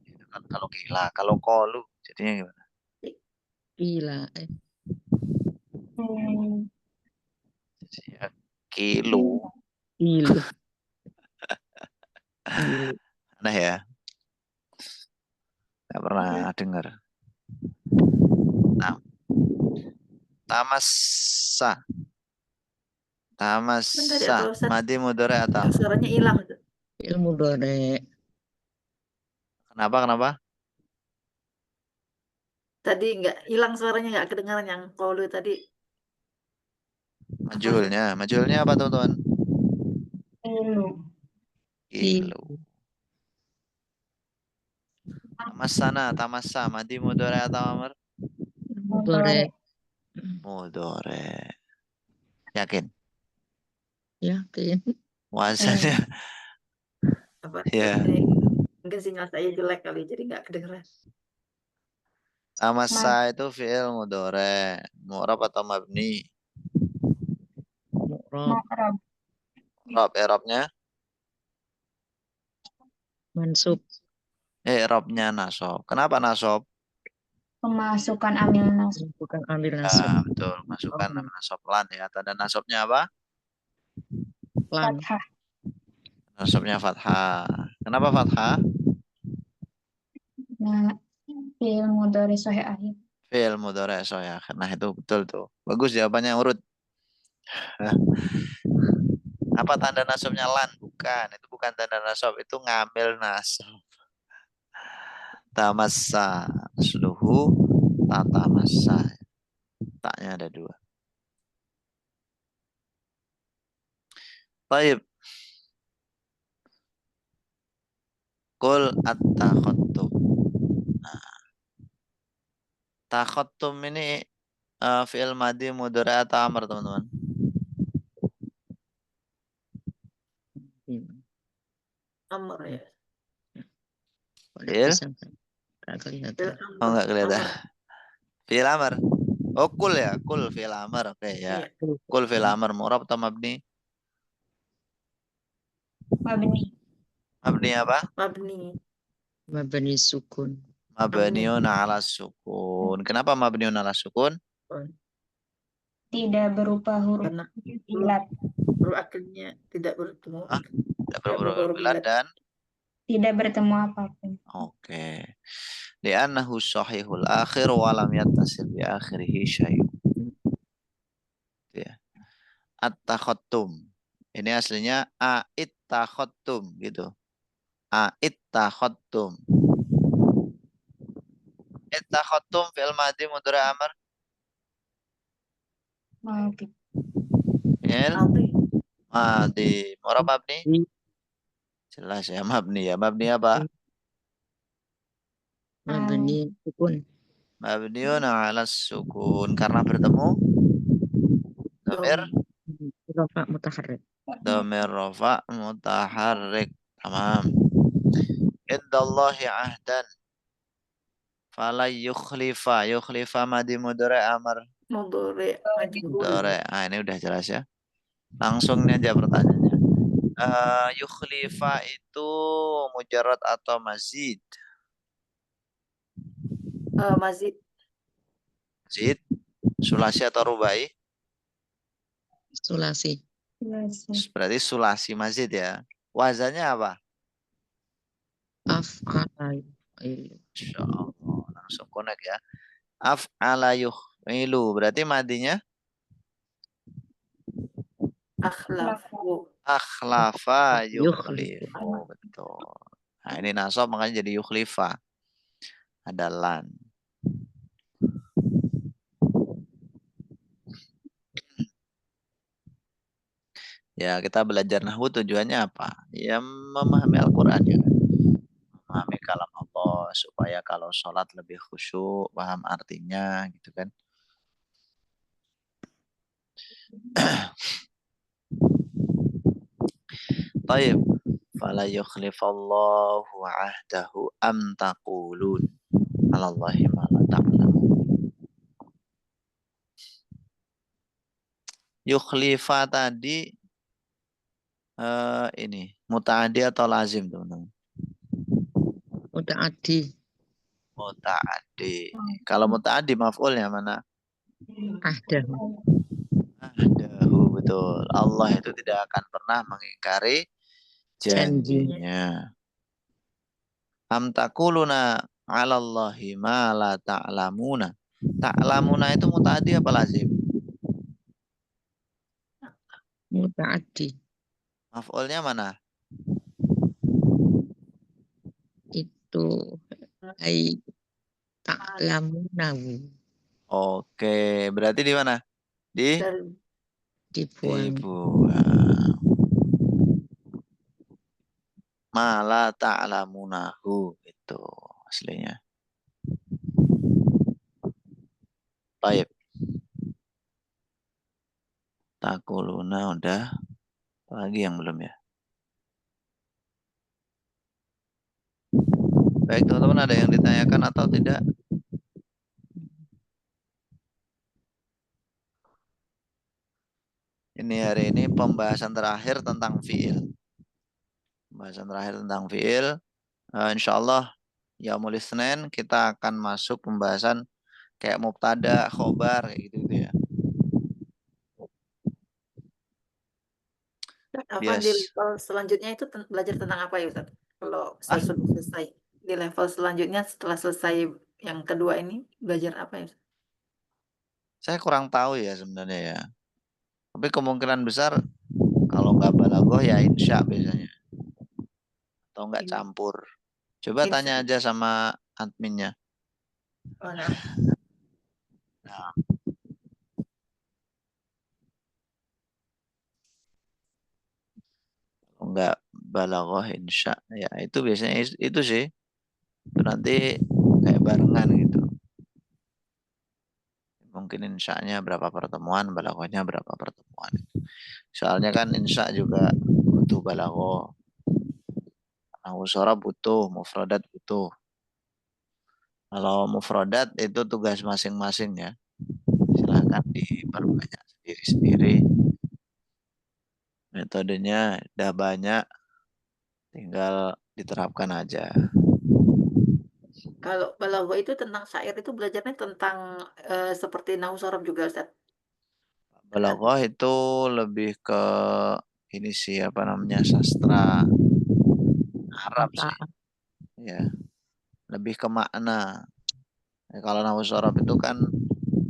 Itu kan kalau kila, kalau qalu jadinya gimana? Kila. Jadinya kilu. Kilu. Aneh ya? Nggak pernah dengar. Nah, tamassa. Tamassa. Madi mudhari atau Suaranya hilang. Fi'il mudhari. Kenapa? Tadi nggak hilang suaranya, nggak kedengaran yang qaulu tadi. Majhulnya apa teman-teman? Ilu. Ilu. Tamassa, madi mudhari atau amr? Mudhari. Mudhari. Yakin? Yakin. Wazannya Apa? ya. Enggak, sinyal saya jelek kali, jadi nggak kedengeran. Tamassa itu fi'il mudhari. Mu'rab atau mabni? Mu'rab. Ma'rab. I'rabnya? Mansub. I'rabnya nasab. Kenapa nasab? Pemasukan amil nasab. Bukan ambil nasab. Betul, masukkan nasab lan ya. Tanda nasabnya apa? Lan. Fathah. Nasabnya fathah. Kenapa fathah? Nah, fi'il mudhari sahih akhir. Fi'il mudhari sahih akhir. Nah, itu betul tuh. Bagus jawabannya urut. Apa tanda nasabnya lan? Bukan, itu bukan tanda nasab, itu ngambil nasab. Tamassa asluhu tatamassa. Taknya ada 2. Baik. Qul at-takhattum. Nah, takhattum ini fi'il madhi mudhari atau amr, teman-teman? Amr ya. Fi'il? Nggak kelihatan. Fi'il Oh, amr. enggak kelihatan. Amr. Fi'il amr. Oh, kul ya, kul fi'il amr. Oke ya. Iya. Kul fi'il amr, mu'rab atau mabni? Mabni. Mabni apa? Mabni. Mabni sukun. Mabniun ala sukun. Kenapa mabniun ala sukun? Tidak berupa huruf Karena ilat. huruf akhirnya tidak bertemu. Hah? Tidak berupa berhuruf huruf ilat ilat. dan Tidak bertemu apapun. oke. Li'annahu sahihul akhir wa lam yattasil bi akhirihi syai'un. Ya. At-takhattum. Ini aslinya a'it-takhattum gitu. A'it-takhattum. It-takhattum fi'il madhi mudhari amr. Mabni. Fi'il Mabni. madhi mu'rab mabni. Jelas ya, mabni ya. Mabni apa? Mabni sukun. Mabniun ala sukun. Karena bertemu dhamir Rafa mutaharrik. dhamir rafa mutaharrik. Tamam. Indallahi ahdan fala yukhlifa madi mudhari amr. Mudhari. Majhul. Mudhari. Ini udah jelas ya. Langsung ini aja pertanyaannya. Yukhlifa itu mujarrad atau mazid? Mazid. Mazid. Sulasi atau rubai? Sulasi. Berarti sulasi mazid ya. Wazannya apa? Af'ala. Insyaallah. Langsung connect ya. Af'ala yukhmilu. Berarti madinya? Akhlafu. Akhlafa Yukhlifu. yukhlifu. Betul. Nah, ini nasab makanya jadi yukhlifa. Ada lan. Ya, kita belajar nahwu tujuannya apa? Ya, memahami Al-Quran ya. Memahami kalam Allah supaya kalau sholat lebih khusyuk, paham artinya gitu kan. Taib. Fala yukhlifallahu ahdahu am taqulun 'alallahi ma la ta'lamun. Yukhlifa tadi ini muta'addi atau lazim, teman-teman? Muta'addi. Muta'addi. Kalau muta'addi maf'ulnya mana? Ahdahu. Ahdahu, betul. Allah itu tidak akan pernah mengingkari janjinya. Am taquluna 'alallahi ma la ta'lamuna. Ta'lamuna itu muta'addi apa lazim? Muta'addi. Maf'ulnya mana? itu ai ta'lamunahu Oke, berarti di mana? Di Dari dibuang. dibuang. Mala ta'lamunahu itu aslinya. Baik. Takuluna udah. Apa lagi yang belum ya? Baik teman-teman, ada yang ditanyakan atau tidak? Ini hari ini pembahasan terakhir tentang fiil. Pembahasan terakhir tentang fiil. Insya Allah ya mulai Senin kita akan masuk pembahasan kayak mubtada, khobar kayak gitu ya. Afan di Bias. level selanjutnya itu belajar tentang apa ya Ustaz? Kalau Ustaz sudah selesai di level selanjutnya setelah selesai yang kedua ini belajar apa ya Ustaz? Saya kurang tahu ya sebenarnya ya. Tapi kemungkinan besar kalau nggak balaghah ya insya biasanya. Atau nggak Ini, campur. Coba insya tanya aja sama adminnya. Allah. Nah, Nah, kalau nggak balaghah insya ya itu biasanya itu sih. Itu nanti kayak barengan gitu. Mungkin insya-nya berapa pertemuan, balaghahnya berapa pertemuan. Soalnya kan insya juga butuh balaghah. Nahwu shorab butuh, mufradat butuh. Kalau mufradat itu tugas masing-masing ya. Silahkan diperbanyak sendiri-sendiri. Metodenya udah banyak, tinggal diterapkan aja. kalau balaghah itu tentang syair itu belajarnya tentang seperti nahwu shorof juga Ustaz. Balaghah itu lebih ke ini sih apa namanya sastra Arab sih, Mata ya. Lebih ke makna. Ya, kalau nahwu shorab itu kan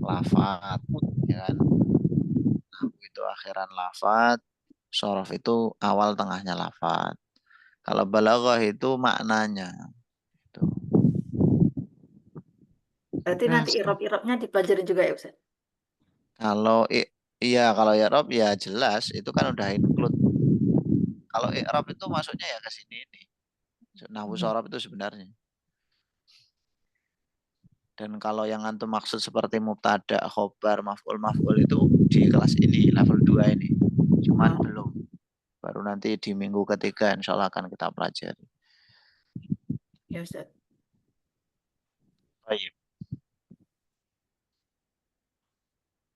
lafat, ya kan. Nahwu itu akhiran lafat, shorof itu awal tengahnya lafat. Kalau balaghah itu maknanya. Gitu. Berarti nanti irob-irobnya dipelajari juga ya Ustaz. Kalau iya kalau i'rab ya jelas itu kan udah include. Kalau i'rab itu masuknya ya ke sini ini. Nahwu shorab itu sebenarnya. Dan kalau yang antum maksud seperti mubtada, khobar, maf'ul itu di kelas ini, level 2 ini. Cuman belum. Baru nanti di minggu ketiga insya Allah akan kita pelajari. Ya Ustaz. Baik.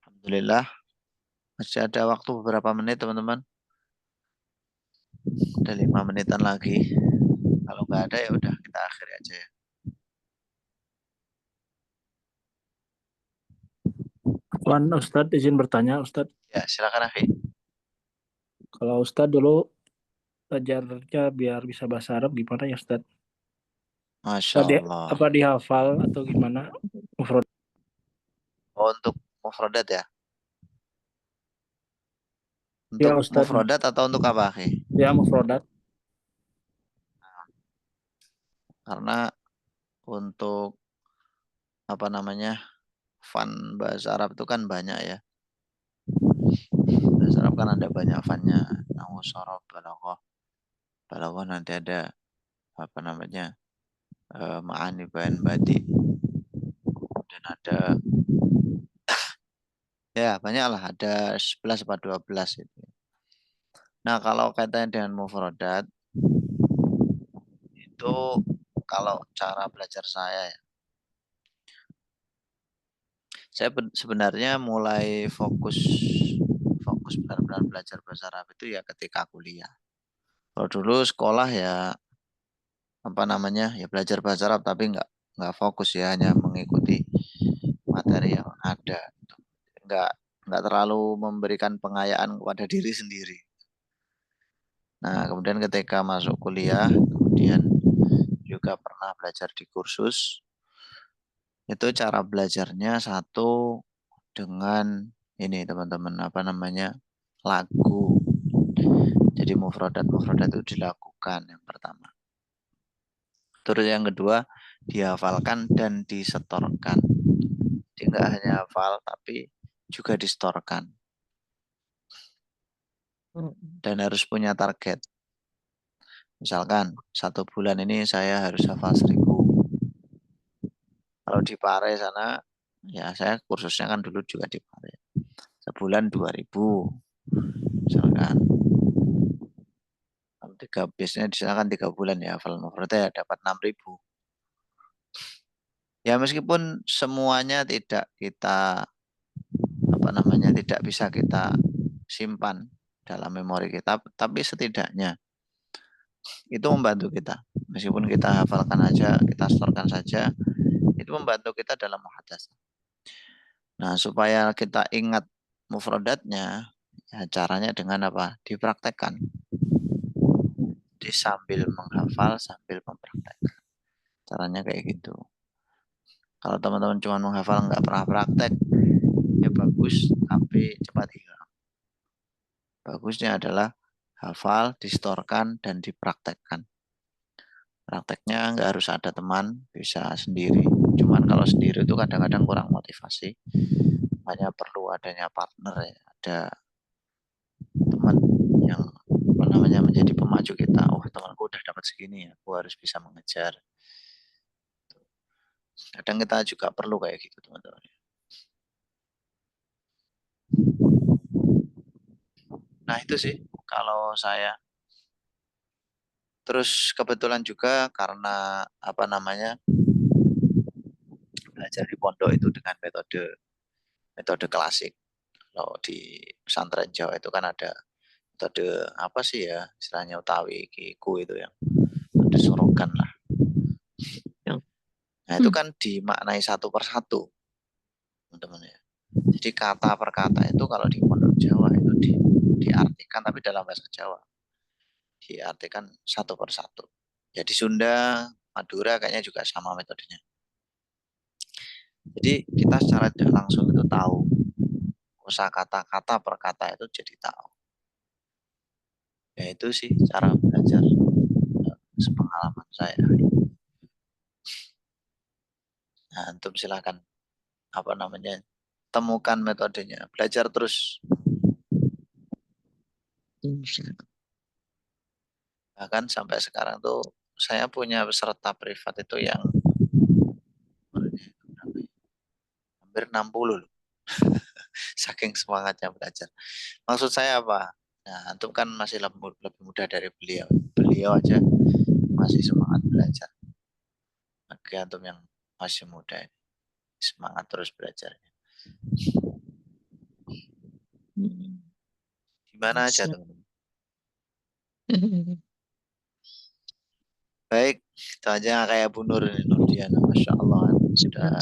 Alhamdulillah. Masih ada waktu beberapa menit teman-teman. Ada 5 menitan lagi. Kalau nggak ada ya udah kita akhiri aja ya. Wan, Ustadz izin bertanya, Ustadz. Ya silakan Akhi. Kalau Ustadz dulu belajarnya biar bisa bahasa Arab gimana ya Ustadz? Masya Allah. Apa dihafal atau gimana? Mufrad. Oh, untuk mufradat ya? Ya Untuk Ustadz, mufradat atau untuk apa Akhi? ya mufradat. Karena untuk apa namanya fan bahasa Arab itu kan banyak ya. Bahasa Arab kan ada banyak fannya. Nahwu, shorab, balaghah. Balaghah nanti ada apa namanya ma'ani bayan badi. Dan ada ya banyak lah ada 11 atau 12 itu. Nah kalau kaitannya dengan mufradat itu kalau cara belajar saya ya. Saya sebenarnya mulai fokus benar-benar belajar bahasa Arab itu ya ketika kuliah. Kalau dulu sekolah ya apa namanya ya belajar bahasa Arab tapi nggak fokus ya hanya mengikuti materi yang ada. Nggak nggak terlalu memberikan pengayaan kepada diri sendiri. Nah kemudian ketika masuk kuliah kemudian juga pernah belajar di kursus itu cara belajarnya satu dengan ini teman-teman apa namanya lagu. Jadi mufradat itu dilakukan yang pertama. Terus yang kedua, dihafalkan dan disetorkan. Jadi nggak hanya hafal, tapi juga disetorkan. Dan harus punya target. Misalkan, 1 bulan ini saya harus hafal 1000. Kalau di Pare sana, ya saya kursusnya kan dulu juga di Pare. Sebulan 2000. Misalkan. Biasanya di sana kan 3 bulan ya, hafal mufradnya ya dapat 6000. Ya meskipun semuanya tidak kita tidak bisa kita simpan dalam memori kita, tapi setidaknya itu membantu kita. Meskipun kita hafalkan aja, kita setorkan saja, itu membantu kita dalam muhadats. Nah, supaya kita ingat mufradatnya, ya caranya dengan apa? Dipraktekkan. Jadi sambil menghafal, sambil mempraktekkan. Caranya kayak gitu. Kalau teman-teman cuma menghafal nggak pernah praktek, ya bagus, tapi cepat hilang. Bagusnya adalah hafal, distorkan, dan dipraktekkan. Prakteknya nggak harus ada teman, bisa sendiri. Cuman kalau sendiri itu kadang-kadang kurang motivasi. Makanya perlu adanya partner, ya. Ada teman yang menjadi pemacu kita. Oh, temanku udah dapat segini ya, aku harus bisa mengejar. Kadang kita juga perlu kayak gitu, teman-teman. Nah, itu sih kalau saya. Terus kebetulan juga karena belajar di pondok itu dengan metode klasik. Kalau di pesantren Jawa itu kan ada metode apa sih ya, istilahnya Utawi, Kiku itu yang metode sorogan lah. Nah itu kan dimaknai satu persatu, teman-teman ya. Jadi kata per kata itu kalau di pondok Jawa itu diartikan, tapi dalam bahasa Jawa diartikan satu persatu. Ya di Sunda, Madura kayaknya juga sama metodenya. Jadi kita secara tidak langsung itu tahu kosakata kata per kata itu jadi tahu. Ya itu sih cara belajar sepengalaman saya. Nah, antum silakan temukan metodenya, belajar terus. Bahkan sampai sekarang tuh saya punya peserta privat itu yang hampir 60 loh. Saking semangatnya belajar. Maksud saya apa? Nah, antum kan masih lebih muda dari beliau. Beliau aja masih semangat belajar. Bagi antum yang masih muda ini, semangat terus belajarnya. Gimana aja teman-teman. Baik, itu aja kayak Bu Nur ini, Nurdiana, Masya Allah. Sudah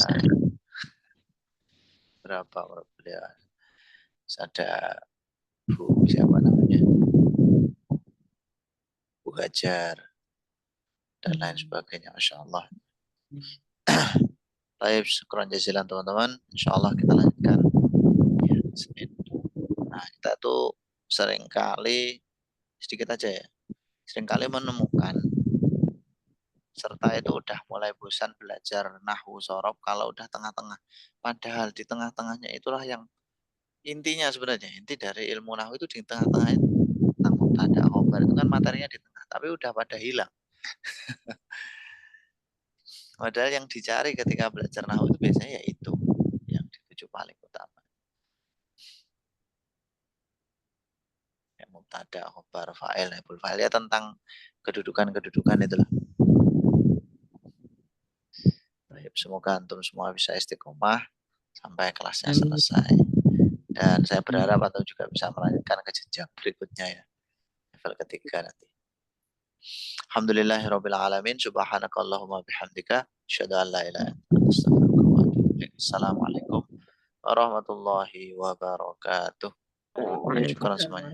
berapa beliau? Ada Bu siapa namanya? Bu Hajar dan lain sebagainya, Masya Allah. Baik, syukran jazilan teman-teman. Insya Allah kita lanjutkan ya, Senin. Nah, kita tuh seringkali, sedikit aja ya, seringkali menemukan serta itu udah mulai bosan belajar nahwu sorob kalau udah tengah-tengah. Padahal di tengah-tengahnya itulah yang intinya sebenarnya. Inti dari ilmu nahwu itu di tengah-tengah itu. Tentang mubtada, khobar itu kan materinya di tengah, tapi udah pada hilang. Padahal yang dicari ketika belajar nahwu itu biasanya ya itu yang dituju paling utama. Ya, mubtada, khobar, fa'il, naibul fa'il, ya tentang kedudukan-kedudukan itulah. Semoga antum semua bisa istiqomah sampai kelasnya selesai. Dan saya berharap antum juga bisa melanjutkan ke jenjang berikutnya ya. Level ketiga nanti. Alhamdulillahirabbil alamin. Subhanakallahumma bihamdika asyhadu an la ilaha illa anta astaghfiruka wa atubu ilaik. Assalamualaikum warahmatullahi wabarakatuh. Syukran semuanya.